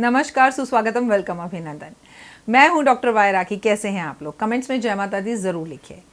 नमस्कार, सुस्वागतम, वेलकम, अभिनंदन। मैं हूं डॉक्टर वाई राखी। कैसे हैं आप लोग? कमेंट्स में जय माता दी जरूर लिखिए।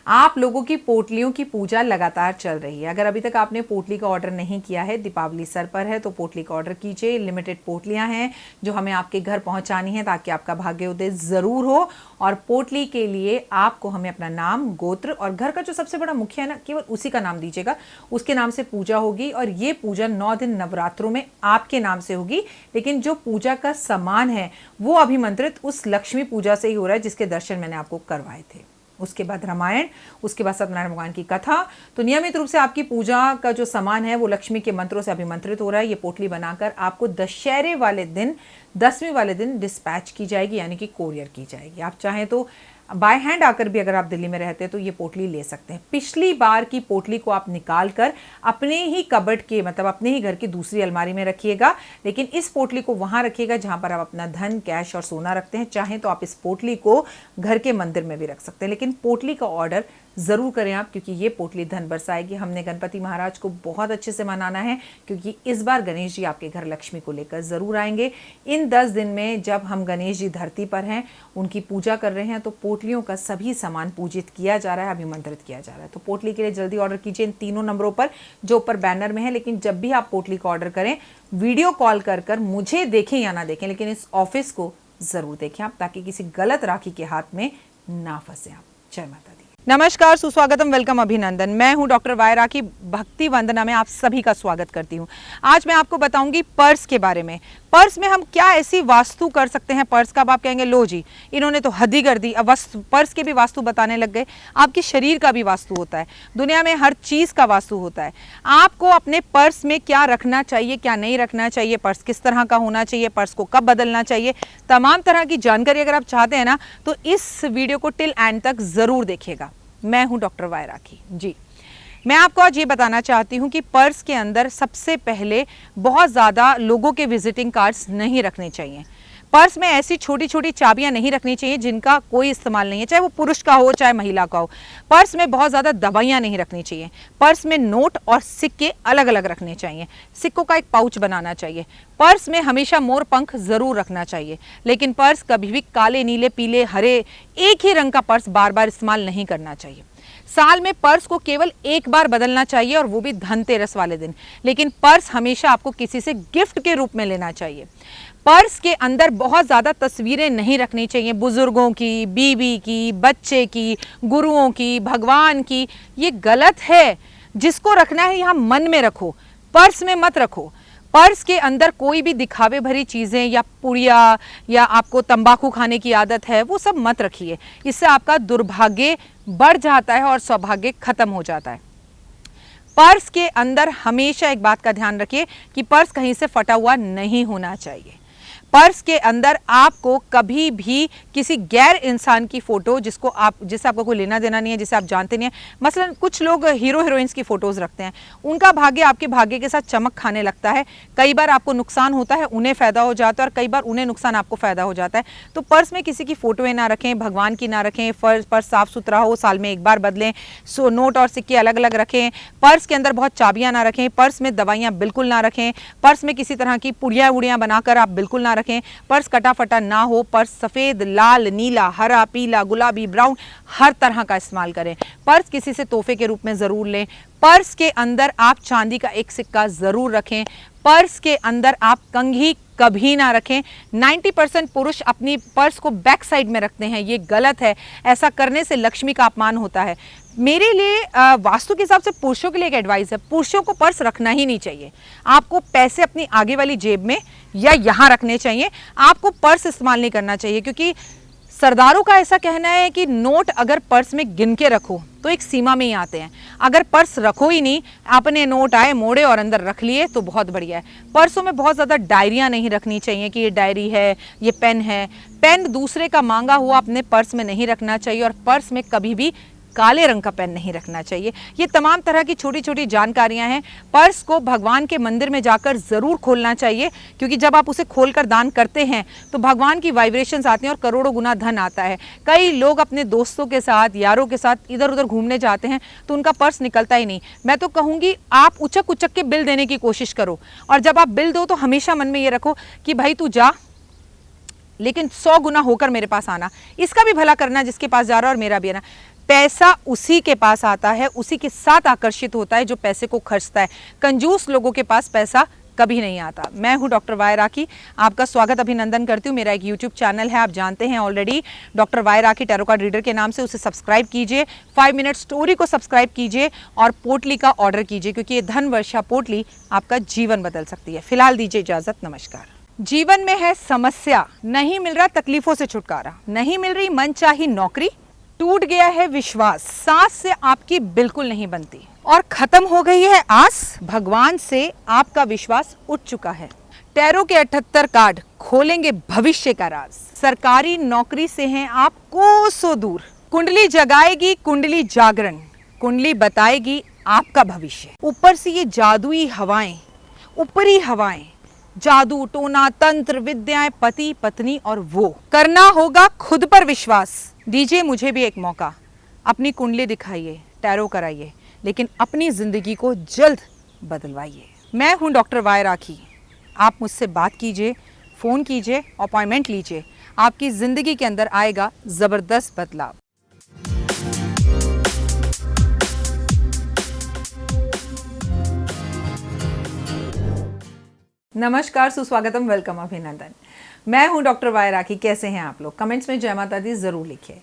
आप लोगों की पोटलियों की पूजा लगातार चल रही है। अगर अभी तक आपने पोटली का ऑर्डर नहीं किया है, दीपावली सर पर है, तो पोटली का ऑर्डर कीजिए। लिमिटेड पोटलियां हैं जो हमें आपके घर पहुंचानी है ताकि आपका भाग्योदय जरूर हो। और पोटली के लिए आपको हमें अपना नाम, गोत्र और घर का जो सबसे बड़ा मुखिया है ना, केवल उसी का नाम दीजिएगा। उसके नाम से पूजा होगी और ये पूजा 9 दिन नवरात्रों में आपके नाम से होगी। लेकिन जो पूजा का सामान है वो अभिमंत्रित उस लक्ष्मी पूजा से ही हो रहा है जिसके दर्शन मैंने आपको करवाए थे। उसके बाद रामायण, उसके बाद सत्यनारायण भगवान की कथा। तो नियमित रूप से आपकी पूजा का जो सामान है वो लक्ष्मी के मंत्रों से अभिमंत्रित हो रहा है। ये पोटली बनाकर आपको दशहरे वाले दिन, 10वीं वाले दिन डिस्पैच की जाएगी, यानी कि कोरियर की जाएगी। आप चाहें तो बाय हैंड आकर भी, अगर आप दिल्ली में रहते हैं तो ये पोटली ले सकते हैं। पिछली बार की पोटली को आप निकाल कर अपने ही कबर्ड के, मतलब अपने ही घर की दूसरी अलमारी में रखिएगा। लेकिन इस पोटली को वहां रखिएगा जहां पर आप अपना धन, कैश और सोना रखते हैं। चाहें तो आप इस पोटली को घर के मंदिर में भी रख सकते हैं, लेकिन पोटली का ऑर्डर ज़रूर करें आप, क्योंकि ये पोटली धन बरसाएगी। हमने गणपति महाराज को बहुत अच्छे से मनाना है, क्योंकि इस बार गणेश जी आपके घर लक्ष्मी को लेकर ज़रूर आएंगे। इन 10 दिन में जब हम गणेश जी धरती पर हैं, उनकी पूजा कर रहे हैं, तो पोटलियों का सभी सामान पूजित किया जा रहा है, अभिमंत्रित किया जा रहा है। तो पोटली के लिए जल्दी ऑर्डर कीजिए इन तीनों नंबरों पर जो ऊपर बैनर में है। लेकिन जब भी आप पोटली का ऑर्डर करें, वीडियो कॉल कर मुझे देखें या ना देखें, लेकिन इस ऑफिस को ज़रूर देखें आप, ताकि किसी गलत राखी के हाथ में ना फंसे आप। जय माता दी। नमस्कार, सुस्वागतम, वेलकम, अभिनंदन। मैं हूं डॉक्टर वाई राखी। भक्ति वंदना में आप सभी का स्वागत करती हूं। आज मैं आपको बताऊंगी पर्स के बारे में। पर्स में हम क्या ऐसी वास्तु कर सकते हैं पर्स का। अब आप कहेंगे लो जी, इन्होंने तो हद ही कर दी, अब पर्स के भी वास्तु बताने लग गए। आपके शरीर का भी वास्तु होता है, दुनिया में हर चीज़ का वास्तु होता है। आपको अपने पर्स में क्या रखना चाहिए, क्या नहीं रखना चाहिए, पर्स किस तरह का होना चाहिए, पर्स को कब बदलना चाहिए, तमाम तरह की जानकारी अगर आप चाहते हैं ना, तो इस वीडियो को टिल एंड तक ज़रूर देखिएगा। मैं हूं डॉक्टर वाई राखी जी। मैं आपको आज ये बताना चाहती हूँ कि पर्स के अंदर सबसे पहले बहुत ज़्यादा लोगों के विजिटिंग कार्ड्स नहीं रखने चाहिए। पर्स में ऐसी छोटी छोटी चाबियां नहीं रखनी चाहिए जिनका कोई इस्तेमाल नहीं है, चाहे वो पुरुष का हो चाहे महिला का हो। पर्स में बहुत ज़्यादा दवाइयां नहीं रखनी चाहिए। पर्स में नोट और सिक्के अलग अलग रखने चाहिए। सिक्कों का एक पाउच बनाना चाहिए। पर्स में हमेशा मोर पंख ज़रूर रखना चाहिए। लेकिन पर्स कभी भी काले, नीले, पीले, हरे, एक ही रंग का पर्स बार बार इस्तेमाल नहीं करना चाहिए। साल में पर्स को केवल एक बार बदलना चाहिए, और वो भी धनतेरस वाले दिन। लेकिन पर्स हमेशा आपको किसी से गिफ्ट के रूप में लेना चाहिए। पर्स के अंदर बहुत ज़्यादा तस्वीरें नहीं रखनी चाहिए, बुजुर्गों की, बीवी की, बच्चे की, गुरुओं की, भगवान की। ये गलत है। जिसको रखना है यहाँ मन में रखो, पर्स में मत रखो। पर्स के अंदर कोई भी दिखावे भरी चीज़ें या पुड़िया या आपको तंबाकू खाने की आदत है, वो सब मत रखिए। इससे आपका दुर्भाग्य बढ़ जाता है और सौभाग्य खत्म हो जाता है। पर्स के अंदर हमेशा एक बात का ध्यान रखिए कि पर्स कहीं से फटा हुआ नहीं होना चाहिए। पर्स के अंदर आपको कभी भी किसी गैर इंसान की फ़ोटो, जिससे आपको कोई लेना देना नहीं है, जिसे आप जानते नहीं हैं, मसलन कुछ लोग हीरो हीरोइंस की फ़ोटोज़ रखते हैं, उनका भाग्य आपके भाग्य के साथ चमक खाने लगता है। कई बार आपको नुकसान होता है, उन्हें फ़ायदा हो जाता है, और कई बार उन्हें नुकसान, आपको फ़ायदा हो जाता है। तो पर्स में किसी की फ़ोटोएँ ना रखें, भगवान की ना रखें। पर्स साफ़ सुथरा हो, साल में एक बार बदलें। नोट और सिक्के अलग अलग रखें। पर्स के अंदर बहुत चाबियाँ ना रखें। पर्स में दवाइयाँ बिल्कुल ना रखें। पर्स में किसी तरह की पुड़िया उड़ियाँ बनाकर आप बिल्कुल ना रखें। पर्स कटा फटा ना हो। पर्स सफ़ेद, लाल, नीला, हरा, पीला, गुलाबी, ब्राउन, हर तरह का इस्तेमाल करें। पर्स किसी से तोहफे के रूप में ज़रूर लें। पर्स के अंदर आप चांदी का एक सिक्का ज़रूर रखें। पर्स के अंदर आप कंघी कभी ना रखें। 90% पुरुष अपनी पर्स को बैक साइड में रखते हैं, ये गलत है। ऐसा करने से लक्ष्मी का अपमान होता है। मेरे लिए वास्तु के हिसाब से पुरुषों के लिए एक एडवाइस है, पुरुषों को पर्स रखना ही नहीं चाहिए। आपको पैसे अपनी आगे वाली जेब में या यहाँ रखने चाहिए। आपको पर्स इस्तेमाल नहीं करना चाहिए, क्योंकि सरदारों का ऐसा कहना है कि नोट अगर पर्स में गिन के रखो तो एक सीमा में ही आते हैं। अगर पर्स रखो ही नहीं, आपने नोट आए, मोड़े और अंदर रख लिए, तो बहुत बढ़िया है। पर्सों में बहुत ज़्यादा डायरियाँ नहीं रखनी चाहिए कि ये डायरी है, ये पेन है। पेन दूसरे का मांगा हुआ अपने पर्स में नहीं रखना चाहिए। और पर्स में कभी भी काले रंग का पेन नहीं रखना चाहिए। ये तमाम तरह की छोटी छोटी जानकारियां हैं। पर्स को भगवान के मंदिर में जाकर ज़रूर खोलना चाहिए, क्योंकि जब आप उसे खोलकर दान करते हैं तो भगवान की वाइब्रेशंस आती हैं और करोड़ों गुना धन आता है। कई लोग अपने दोस्तों के साथ, यारों के साथ इधर उधर घूमने जाते हैं तो उनका पर्स निकलता ही नहीं। मैं तो कहूँगी आप उचक उचक के बिल देने की कोशिश करो, और जब आप बिल दो तो हमेशा मन में ये रखो कि भाई तू जा, लेकिन 100 गुना होकर मेरे पास आना। इसका भी भला करना जिसके पास जा रहा है और मेरा भी है ना। पैसा उसी के पास आता है, उसी के साथ आकर्षित होता है जो पैसे को खर्चता है। कंजूस लोगों के पास पैसा कभी नहीं आता। मैं हूं डॉक्टर वाई राखी, आपका स्वागत अभिनंदन करती हूं। मेरा एक यूट्यूब चैनल है, आप जानते हैं ऑलरेडी, डॉक्टर वाई राखी टैरो कार्ड रीडर के नाम से। उसे सब्सक्राइब कीजिए, 5 मिनट स्टोरी को सब्सक्राइब कीजिए और पोटली का ऑर्डर कीजिए, क्योंकि ये धन वर्षा पोटली आपका जीवन बदल सकती है। फिलहाल दीजिए इजाजत, नमस्कार। जीवन में है समस्या, नहीं मिल रहा तकलीफों से छुटकारा, नहीं मिल रही मनचाही नौकरी, टूट गया है विश्वास, सांस से आपकी बिल्कुल नहीं बनती और खत्म हो गई है आस, भगवान से आपका विश्वास उठ चुका है। टैरो के 78 कार्ड खोलेंगे भविष्य का राज। सरकारी नौकरी से हैं आप कोसों दूर, कुंडली जगाएगी कुंडली जागरण, कुंडली बताएगी आपका भविष्य। ऊपर से ये जादुई हवाएं, ऊपरी हवाएं, जादू टोना तंत्र विद्याएं, पति पत्नी और वो, करना होगा खुद पर विश्वास। दीजिए मुझे भी एक मौका, अपनी कुंडली दिखाइए, टैरो कराइए, लेकिन अपनी जिंदगी को जल्द बदलवाइए। मैं हूं डॉक्टर वाई राखी, आप मुझसे बात कीजिए, फ़ोन कीजिए, अपॉइंटमेंट लीजिए, आपकी ज़िंदगी के अंदर आएगा ज़बरदस्त बदलाव। नमस्कार, सुस्वागतम, वेलकम, अभिनंदन। मैं हूं डॉक्टर वाई राखी। कैसे हैं आप लोग? कमेंट्स में जय माता दी ज़रूर लिखिए।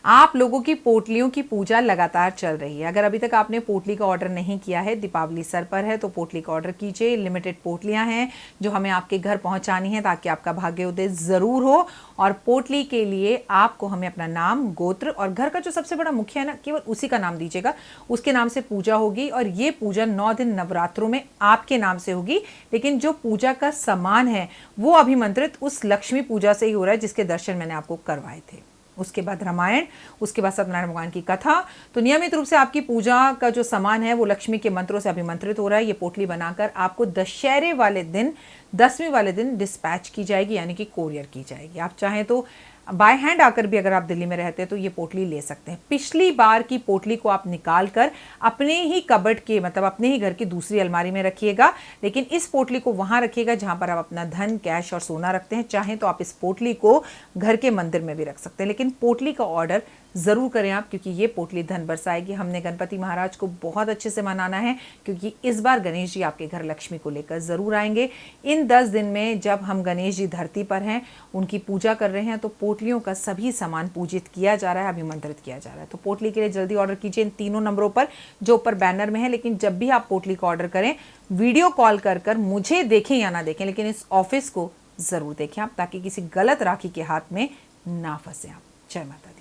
आप लोगों की पोटलियों की पूजा लगातार चल रही है। अगर अभी तक आपने पोटली का ऑर्डर नहीं किया है, दीपावली सर पर है, तो पोटली का ऑर्डर कीजिए। लिमिटेड पोटलियां हैं जो हमें आपके घर पहुंचानी है, ताकि आपका भाग्योदय ज़रूर हो। और पोटली के लिए आपको हमें अपना नाम, गोत्र और घर का जो सबसे बड़ा मुखिया है ना, केवल उसी का नाम दीजिएगा। उसके नाम से पूजा होगी और ये पूजा 9 दिन नवरात्रों में आपके नाम से होगी। लेकिन जो पूजा का सामान है वो अभिमंत्रित उस लक्ष्मी पूजा से ही हो रहा है जिसके दर्शन मैंने आपको करवाए थे। उसके बाद रामायण, उसके बाद सत्यनारायण भगवान की कथा। तो नियमित रूप से आपकी पूजा का जो सामान है वो लक्ष्मी के मंत्रों से अभिमंत्रित हो रहा है। ये पोटली बनाकर आपको दशहरे वाले दिन, 10वीं वाले दिन डिस्पैच की जाएगी, यानी कि कोरियर की जाएगी। आप चाहें तो बाय हैंड आकर भी, अगर आप दिल्ली में रहते हैं तो ये पोटली ले सकते हैं। पिछली बार की पोटली को आप निकाल कर अपने ही कबर्ड के, मतलब अपने ही घर की दूसरी अलमारी में रखिएगा, लेकिन इस पोटली को वहाँ रखिएगा जहाँ पर आप अपना धन, कैश और सोना रखते हैं। चाहें तो आप इस पोटली को घर के मंदिर में भी रख सकते हैं, लेकिन पोटली का ऑर्डर ज़रूर करें आप, क्योंकि ये पोटली धन बरसाएगी। हमने गणपति महाराज को बहुत अच्छे से मनाना है, क्योंकि इस बार गणेश जी आपके घर लक्ष्मी को लेकर ज़रूर आएंगे। इन 10 दिन में जब हम गणेश जी धरती पर हैं, उनकी पूजा कर रहे हैं, तो पोटलियों का सभी सामान पूजित किया जा रहा है, अभिमंत्रित किया जा रहा है। तो पोटली के लिए जल्दी ऑर्डर कीजिए इन तीनों नंबरों पर जो ऊपर बैनर में है। लेकिन जब भी आप पोटली का ऑर्डर करें, वीडियो कॉल कर मुझे देखें या ना देखें, लेकिन इस ऑफिस को ज़रूर देखें आप, ताकि किसी गलत राखी के हाथ में ना फंसे आप। जय माता दी।